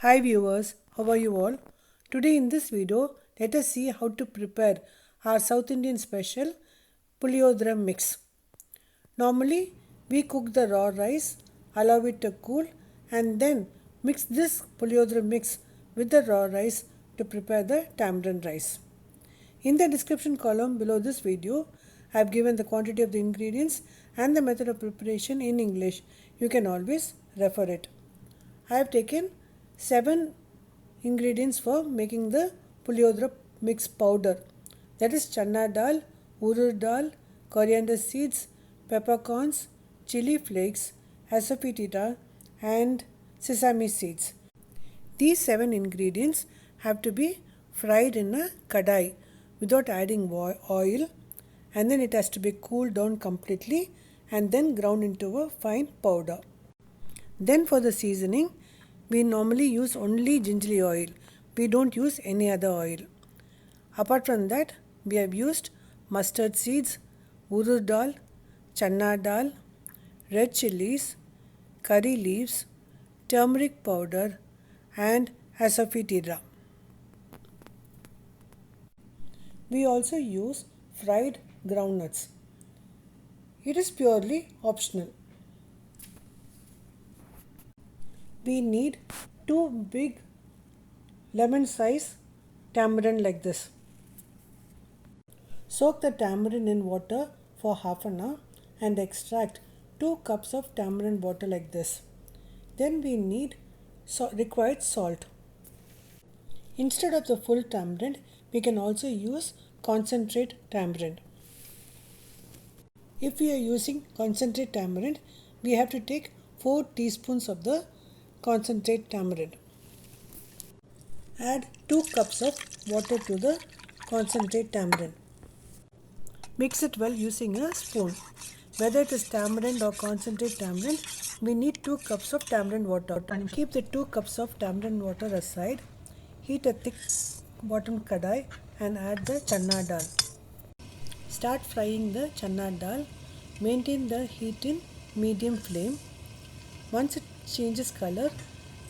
Hi viewers, how are you all? Today in this video, let us see how to prepare our South Indian special Puliyodra mix. Normally, we cook the raw rice, allow it to cool and then mix this Puliyodra mix with the raw rice to prepare the tamarind rice. In the description column below this video, I have given the quantity of the ingredients and the method of preparation in English. You can always refer it. I have taken 7 ingredients for making the Puliyodra mix powder. That is chana dal, urud dal, coriander seeds, peppercorns, chili flakes, asafoetida and sesame seeds. These 7 ingredients have to be fried in a kadai without adding oil, and then it has to be cooled down completely and then ground into a fine powder. Then for the seasoning, we normally use only gingerly oil. We don't use any other oil. Apart from that, we have used mustard seeds, urud dal, chana dal, red chilies, curry leaves, turmeric powder and asafoetida. We also use fried groundnuts. It is purely optional. We need 2 big lemon size tamarind like this. Soak the tamarind in water for half an hour and extract 2 cups of tamarind water like this. Then we need required salt. Instead of the full tamarind, we can also use concentrate tamarind. If we are using concentrate tamarind, we have to take 4 teaspoons of the concentrate tamarind. Add 2 cups of water to the concentrate tamarind. Mix it well using a spoon. Whether it is tamarind or concentrate tamarind, we need 2 cups of tamarind water. Keep the 2 cups of tamarind water aside. Heat a thick bottom kadai and add the chana dal. Start frying the chana dal. Maintain the heat in medium flame. Once it changes color,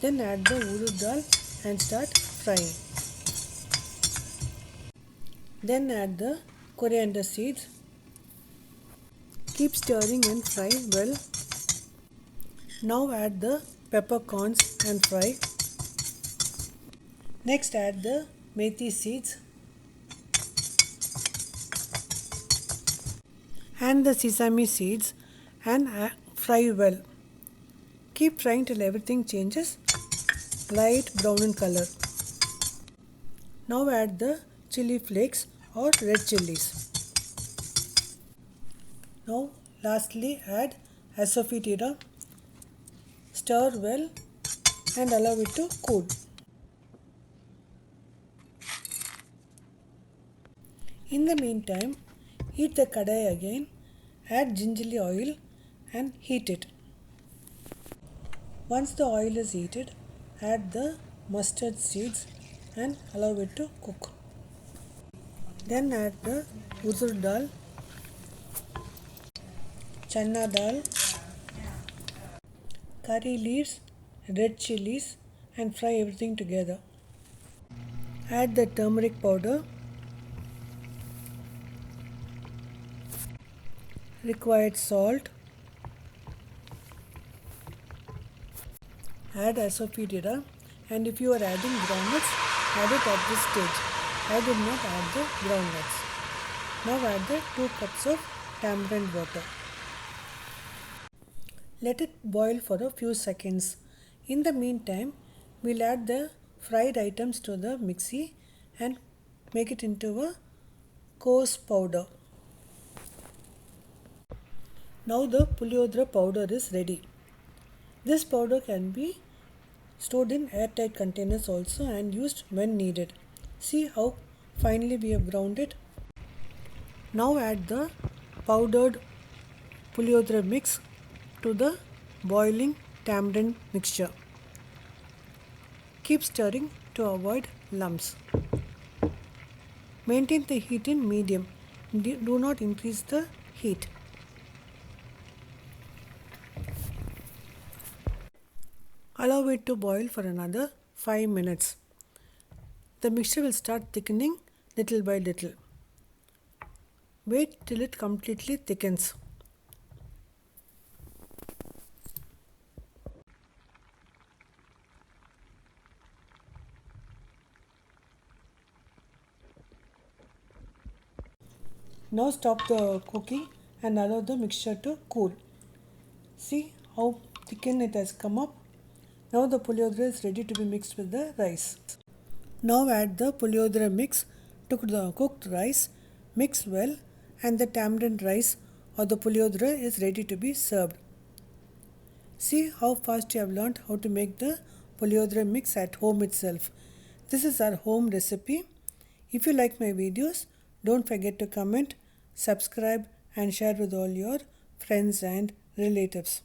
then add the urud dal and start frying. Then add the coriander seeds. Keep stirring and fry well. Now add the peppercorns and fry. Next add the methi seeds and the sesame seeds and fry well. Keep frying till everything changes light brown in color. Now add the chili flakes or red chilies. Now lastly add asafoetida. Stir well and allow it to cool. In the meantime, heat the kadai again, add gingerly oil and heat it. Once the oil is heated, add the mustard seeds and allow it to cook. Then add the urud dal, chana dal, curry leaves, red chilies and fry everything together. Add the turmeric powder, required salt, add asafoetida, and if you are adding groundnuts, add it at this stage. I did not add the groundnuts. Now add the 2 cups of tamarind water. Let it boil for a few seconds. In the meantime, we'll add the fried items to the mixie and make it into a coarse powder. Now the Puliyodra powder is ready. This powder can be stored in airtight containers also and used when needed. See how finely we have ground it. Now add the powdered Puliyodra mix to the boiling tamarind mixture. Keep stirring to avoid lumps. Maintain the heat in medium. Do not increase the heat. Allow it to boil for another 5 minutes. The mixture will start thickening little by little. Wait till it completely thickens. Now stop the cooking and allow the mixture to cool. See how thickened it has come up. Now the puliyogara is ready to be mixed with the rice. Now add the puliyogara mix to the cooked rice, mix well, and the tamarind rice or the puliyogara is ready to be served. See how fast you have learned how to make the puliyogara mix at home itself. This is our home recipe. If you like my videos, don't forget to comment, subscribe and share with all your friends and relatives.